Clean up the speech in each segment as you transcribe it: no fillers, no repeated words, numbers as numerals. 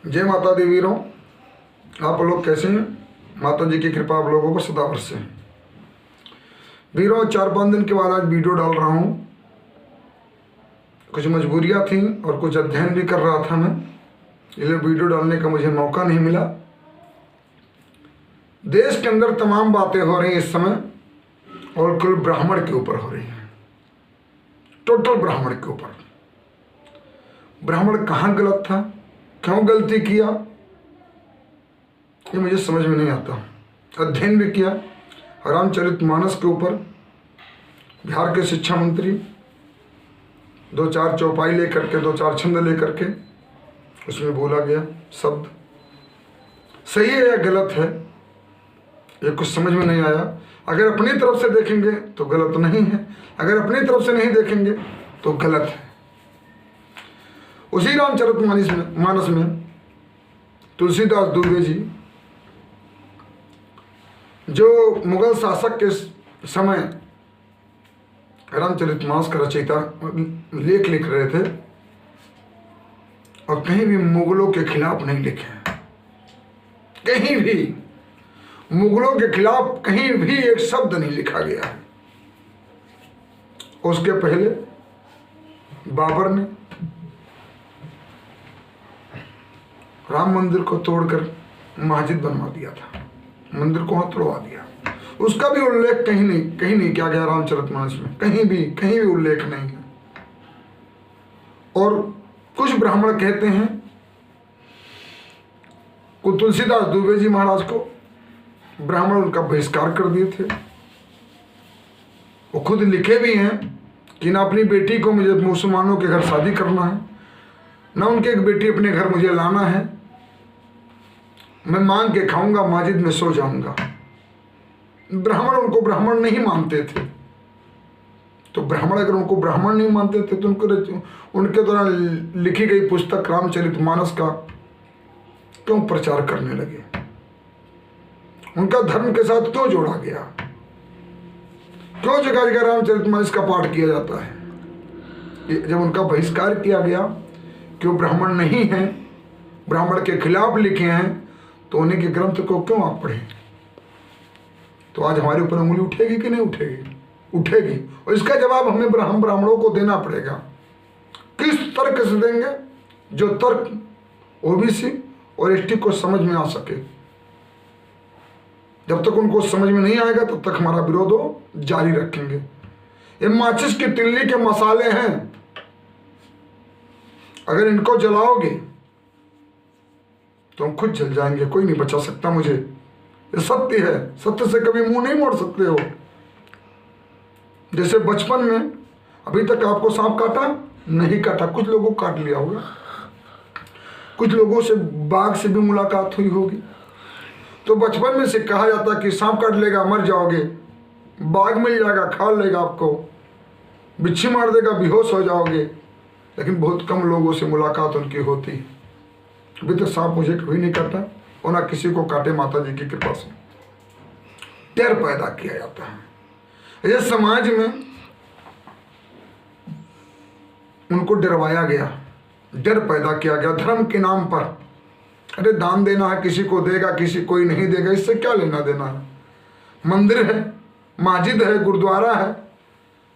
जय माता दी वीरों, आप लोग कैसे हैं? माता जी की कृपा आप लोगों पर सदा बरसे। वीरों, 4-5 दिन के बाद आज वीडियो डाल रहा हूँ। कुछ मजबूरियाँ थी और कुछ अध्ययन भी कर रहा था मैं, इसलिए वीडियो डालने का मुझे मौका नहीं मिला। देश के अंदर तमाम बातें हो रही हैं इस समय, और कुल ब्राह्मण के ऊपर हो रही हैं, टोटल ब्राह्मण के ऊपर। ब्राह्मण कहाँ गलत था, क्यों गलती किया, ये मुझे समझ में नहीं आता। अध्ययन भी किया रामचरितमानस के ऊपर। बिहार के शिक्षा मंत्री 2-4 चौपाई लेकर के, 2-4 छंद लेकर के उसमें बोला गया शब्द सही है या गलत है, ये कुछ समझ में नहीं आया। अगर अपनी तरफ से देखेंगे तो गलत नहीं है, अगर अपनी तरफ से नहीं देखेंगे तो गलत है। उसी रामचरितमानस में तुलसीदास दुबे जी, जो मुगल शासक के समय रामचरितमानस का रचयिता लेख लिख रहे थे, और कहीं भी मुगलों के खिलाफ नहीं लिखे। कहीं भी मुगलों के खिलाफ कहीं भी एक शब्द नहीं लिखा गया है। उसके पहले बाबर ने राम मंदिर को तोड़कर मस्जिद बनवा दिया था, मंदिर को तोड़वा दिया। उसका भी उल्लेख कहीं नहीं किया गया रामचरितमानस में, कहीं भी उल्लेख नहीं है। और कुछ ब्राह्मण कहते हैं कि तुलसीदास दुबे जी महाराज को ब्राह्मण उनका बहिष्कार कर दिए थे। वो खुद लिखे भी हैं कि ना अपनी बेटी को मुझे मुसलमानों के घर शादी करना है, ना उनके एक बेटी अपने घर मुझे लाना है। मैं मांग के खाऊंगा, मस्जिद में सो जाऊंगा। ब्राह्मण उनको ब्राह्मण नहीं मानते थे। तो ब्राह्मण अगर उनको ब्राह्मण नहीं मानते थे तो उनके द्वारा लिखी गई पुस्तक रामचरितमानस का क्यों प्रचार करने लगे? उनका धर्म के साथ क्यों जोड़ा गया? क्यों जगह जगह रामचरितमानस का पाठ किया जाता है? जब उनका बहिष्कार किया गया कि वो ब्राह्मण नहीं है, ब्राह्मण के खिलाफ लिखे हैं, तो उन्हीं के ग्रंथ को क्यों आप पढ़ें? तो आज हमारे ऊपर उंगली उठेगी कि नहीं उठेगी? उठेगी। और इसका जवाब हमें हम ब्राह्मणों को देना पड़ेगा। किस तर्क से देंगे? जो तर्क ओबीसी और एसटी को समझ में आ सके। जब तक उनको समझ में नहीं आएगा तब तक हमारा विरोध जारी रखेंगे। ये माचिस की तिल्ली के मसाले हैं, अगर इनको जलाओगे तो हम खुद जल जाएंगे, कोई नहीं बचा सकता मुझे। ये सत्य है, सत्य से कभी मुंह नहीं मोड़ सकते हो। जैसे बचपन में अभी तक आपको सांप काटा नहीं काटा, कुछ लोगों को काट लिया होगा, कुछ लोगों से बाघ से भी मुलाकात हुई होगी। तो बचपन में से कहा जाता कि सांप काट लेगा मर जाओगे, बाघ मिल जाएगा खा लेगा आपको, बिच्छी मार देगा बेहोश हो जाओगे। लेकिन बहुत कम लोगों से मुलाकात उनकी होती है। अभी तक सांप मुझे कभी नहीं काटा और ना किसी को काटे। माता जी की कृपा से डर पैदा किया जाता है। ये समाज में उनको डरवाया गया, डर पैदा किया गया धर्म के नाम पर। अरे दान देना है, किसी को देगा, किसी कोई नहीं देगा, इससे क्या लेना देना है? मंदिर है, मस्जिद है, गुरुद्वारा है,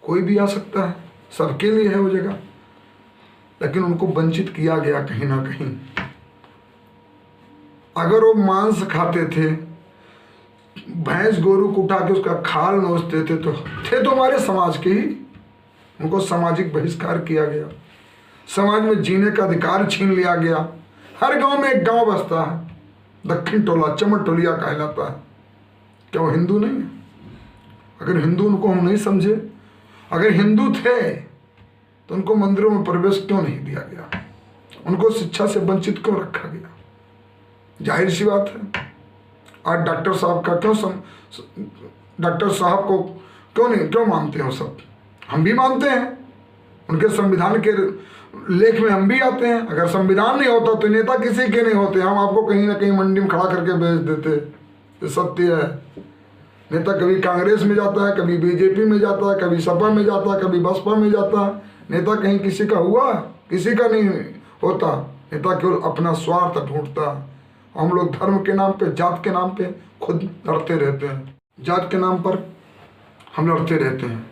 कोई भी आ सकता है, सबके लिए है वो जगह। लेकिन उनको वंचित किया गया कहीं ना कहीं। अगर वो मांस खाते थे, भैंस गोरू को उठा के उसका खाल नोचते थे, तो हमारे समाज के ही। उनको सामाजिक बहिष्कार किया गया, समाज में जीने का अधिकार छीन लिया गया। हर गांव में एक गांव बसता है, दक्षिण टोला, चमट टोलिया कहलाता है। क्या वो हिंदू नहीं है? अगर हिंदू उनको हम नहीं समझे, अगर हिंदू थे तो उनको मंदिरों में प्रवेश क्यों नहीं दिया गया? उनको शिक्षा से वंचित क्यों रखा गया? जाहिर सी बात है। आज डॉक्टर साहब का डॉक्टर साहब को क्यों मानते हैं? वो सब हम भी मानते हैं, उनके संविधान के लेख में हम भी आते हैं। अगर संविधान नहीं होता तो नेता किसी के नहीं होते। हम आपको कहीं ना कहीं मंडी में खड़ा करके बेच देते। ये सत्य है। नेता कभी कांग्रेस में जाता है, कभी बीजेपी में जाता है, कभी सपा में जाता है, कभी बसपा में जाता है। नेता कहीं किसी का हुआ? किसी का नहीं होता। नेता केवल अपना स्वार्थ ढूंढता है। हम लोग धर्म के नाम पे, जात के नाम पे खुद लड़ते रहते हैं। जात के नाम पर हम लड़ते रहते हैं,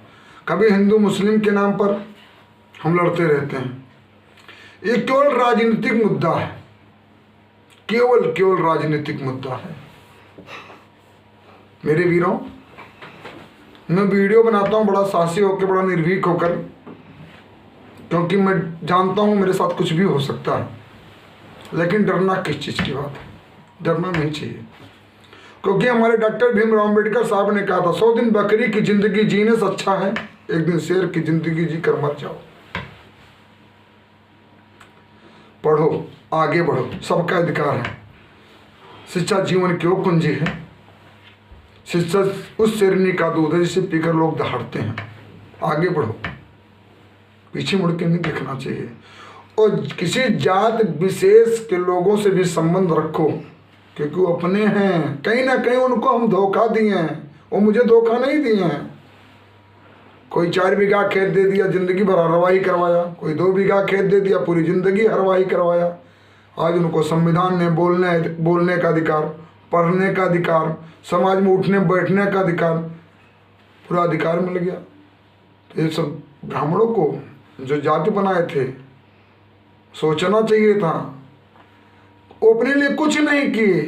कभी हिंदू मुस्लिम के नाम पर हम लड़ते रहते हैं। ये केवल राजनीतिक मुद्दा है, केवल राजनीतिक मुद्दा है। मेरे वीरों, मैं वीडियो बनाता हूँ बड़ा साहसी होकर, बड़ा निर्भीक होकर, क्योंकि मैं जानता हूँ मेरे साथ कुछ भी हो सकता है। लेकिन डरना किस चीज़ की बात है? डरना नहीं चाहिए, क्योंकि हमारे डॉक्टर भीमराव अम्बेडकर साहब ने कहा था 100 दिन बकरी की जिंदगी जीने से अच्छा है एक दिन शेर की जिंदगी जी कर मर जाओ। पढ़ो, आगे बढ़ो, सबका अधिकार है। शिक्षा जीवन की वो कुंजी है, शिक्षा उस शेरनी का दूध है जिसे पीकर लोग दहाड़ते हैं। आगे बढ़ो, पीछे मुड़ के नहीं देखना चाहिए। और किसी जात विशेष के लोगों से भी संबंध रखो, क्योंकि वो अपने हैं। कहीं ना कहीं उनको हम धोखा दिए हैं, वो मुझे धोखा नहीं दिए हैं। कोई 4 बीघा खेत दे दिया, जिंदगी भर हरवाही करवाया। कोई 2 बीघा खेत दे दिया, पूरी जिंदगी हरवाही करवाया। आज उनको संविधान ने बोलने का अधिकार, पढ़ने का अधिकार, समाज में उठने बैठने का अधिकार, पूरा अधिकार मिल गया। तो ये सब ब्राह्मणों को जो जाति बनाए थे सोचना चाहिए था। वो अपने लिए कुछ नहीं किए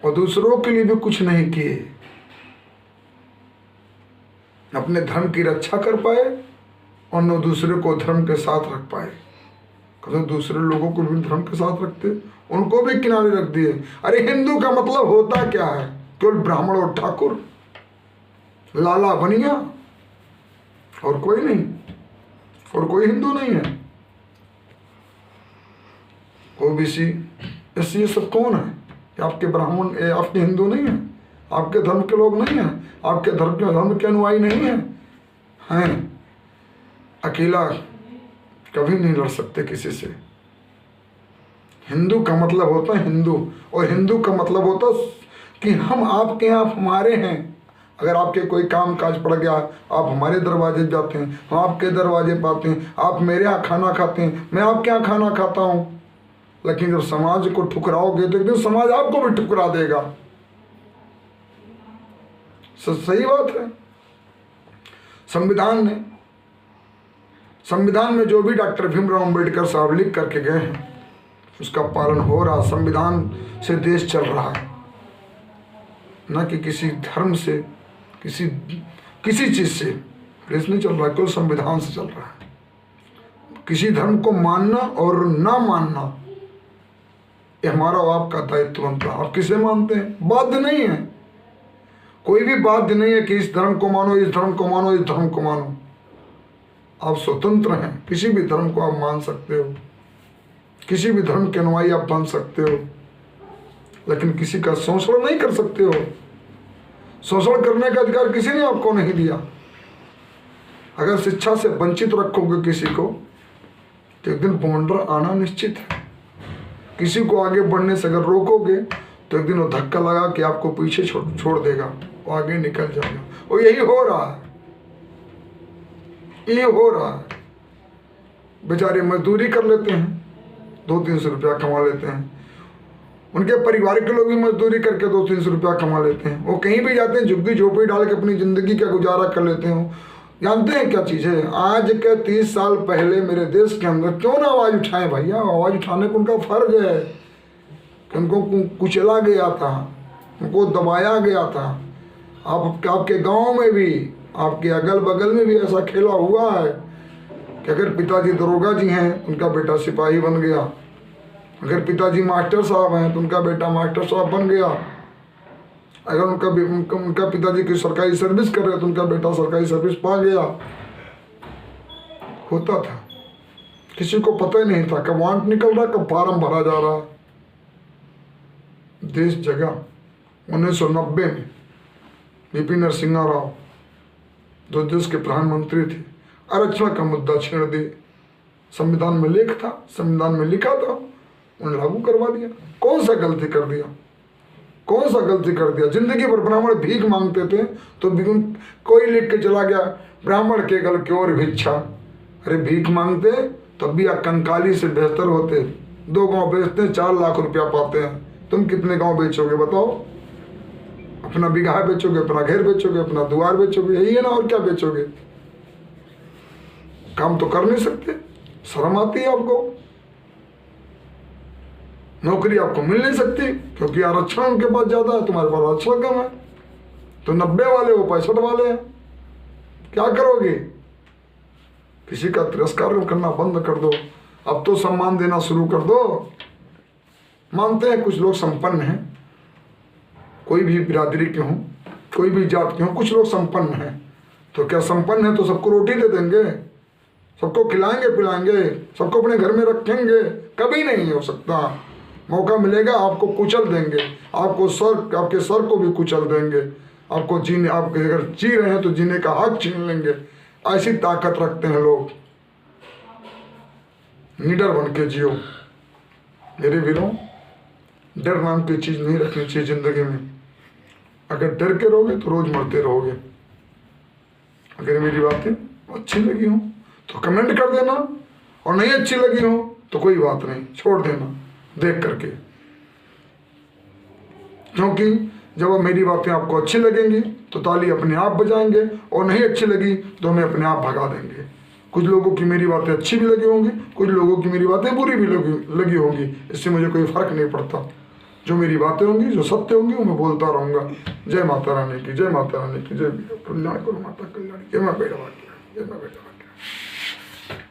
और दूसरों के लिए भी कुछ नहीं किए। अपने धर्म की रक्षा कर पाए और न दूसरे को धर्म के साथ रख पाए। कभी दूसरे लोगों को भी धर्म के साथ रखते, उनको भी किनारे रख दिए। अरे हिंदू का मतलब होता क्या है? केवल ब्राह्मण और ठाकुर, लाला बनिया, और कोई नहीं, और कोई हिंदू नहीं है। ओबीसी, ये सब कौन है? आपके ब्राह्मण, आपके हिंदू नहीं है, आपके धर्म के लोग नहीं हैं, आपके धर्म के अनुयायी नहीं हैं। अकेला कभी नहीं लड़ सकते किसी से। हिंदू का मतलब होता है हिंदू, और हिंदू का मतलब होता कि हम आपके हैं, आप हमारे हैं। अगर आपके कोई काम काज पड़ गया, आप हमारे दरवाजे जाते हैं, हम आपके दरवाजे पाते हैं। आप मेरे यहाँ खाना खाते हैं, मैं आपके यहाँ खाना खाता हूँ। लेकिन जब समाज को ठुकराओगे तो एक दिन समाज आपको भी ठुकरा देगा। सही बात है। संविधान में जो भी डॉक्टर भीमराव अम्बेडकर साहब लिख करके गए हैं उसका पालन हो रहा। संविधान से देश चल रहा है, न कि किसी धर्म से, किसी चीज से देश नहीं चल रहा, केवल संविधान से चल रहा है। किसी धर्म को मानना और ना मानना ये हमारा और आपका दायित्व बनता है। आप किसे मानते हैं? बाध्य नहीं है, कोई भी बाध्य नहीं है कि इस धर्म को मानो, इस धर्म को मानो, इस धर्म को मानो। आप स्वतंत्र हैं, किसी भी धर्म को आप मान सकते हो, किसी भी धर्म के अनुयायी आप बन सकते हो, लेकिन किसी का शोषण नहीं कर सकते हो। शोषण करने का अधिकार किसी ने आपको नहीं दिया। अगर शिक्षा से वंचित रखोगे किसी को तो एक दिन बौंडर आना निश्चित है। किसी को आगे बढ़ने से अगर रोकोगे तो एक दिन वो धक्का लगा कि आपको पीछे छोड़ देगा, वो आगे निकल जाएगा। और यही हो रहा है, ये हो रहा है। बेचारे मजदूरी कर लेते हैं, 200-300 रुपया कमा लेते हैं। उनके परिवार के लोग भी मजदूरी करके 200-300 रुपया कमा लेते हैं। वो कहीं भी जाते हैं, झुग्गी झोपड़ी डाल के अपनी ज़िंदगी का गुजारा कर लेते हैं। जानते हैं क्या चीज़ है? आज के 30 साल पहले मेरे देश के अंदर क्यों ना आवाज़ उठाएं भैया? आवाज़ उठाने को उनका फर्ज है कि उनको कुचला गया था, उनको दबाया गया था। आपके गांव में भी, आपके अगल बगल में भी ऐसा खेला हुआ है कि अगर पिताजी दरोगा जी हैं तो उनका बेटा सिपाही बन गया, अगर पिताजी मास्टर साहब हैं तो उनका बेटा मास्टर साहब बन गया, अगर उनका पिताजी की सरकारी सर्विस कर रहे तो उनका बेटा सरकारी सर्विस पा गया। होता था, किसी को पता ही नहीं था कब वांट निकल रहा, कब फार्म भरा जा रहा। देश जगा 1990 में विपिन नरसिम्हा राव जो देश के प्रधानमंत्री थे, आरक्षण का मुद्दा छेड़ दिए। संविधान में लेख था, संविधान में लिखा था, उन्हें लागू करवा दिया। कौन सा गलती कर दिया? कौन सा गलती कर दिया? जिंदगी भर ब्राह्मण भीख मांगते थे तो कोई लिख के चला गया, ब्राह्मण के गल की ओर भिक्षा। अरे भीख मांगते तब भी कंकाली से बेहतर होते 2 गांव बेचते हैं 4 लाख रुपया पाते हैं। तुम कितने गांव बेचोगे बताओ? अपना बिगहा बेचोगे, अपना घर बेचोगे, अपना द्वार बेचोगे, यही है ना, और क्या बेचोगे? काम तो कर नहीं सकते, शर्म आती है आपको। नौकरी आपको मिल नहीं सकती क्योंकि आरक्षण उनके पास ज्यादा है, तुम्हारे पास आरक्षण कम है। तो 90 वाले वो 65 वाले हैं, क्या करोगे? किसी का तिरस्कार करना बंद कर दो, अब तो सम्मान देना शुरू कर दो। मानते हैं कुछ लोग संपन्न हैं, कोई भी बिरादरी के हों, कोई भी जात के हों, कुछ लोग संपन्न हैं। तो क्या संपन्न है तो सबको रोटी दे देंगे, सबको खिलाएंगे पिलाएंगे, सबको अपने घर में रखेंगे? कभी नहीं हो सकता। मौका मिलेगा आपको कुचल देंगे, आपके सर को भी कुचल देंगे, आपको जीने, आप अगर जी रहे हैं तो जीने का हक छीन लेंगे। ऐसी ताकत रखते हैं लोग। निडर बन के जियो मेरे वीरों। डर नाम की चीज नहीं रखनी चाहिए जिंदगी में। अगर डर के रहोगे तो रोज मरते रहोगे। अगर मेरी बातें अच्छी लगी हो तो कमेंट कर देना, और नहीं अच्छी लगी हो तो कोई बात नहीं, छोड़ देना देख करके। क्योंकि जब अब मेरी बातें आपको अच्छी लगेंगी तो ताली अपने आप बजाएंगे, और नहीं अच्छी लगी तो हमें अपने आप भगा देंगे। कुछ लोगों की मेरी बातें अच्छी भी लगी होंगी, कुछ लोगों की मेरी बातें बुरी भी लगी होंगी, इससे मुझे कोई फर्क नहीं पड़ता। जो मेरी बातें होंगी, जो सत्य होंगी, वो मैं बोलता रहूंगा। जय माता रानी की, जय माता रानी की, जय कल्याण करो माता कल्याण, जय मां बेड़ा, जय मां बेड़ा।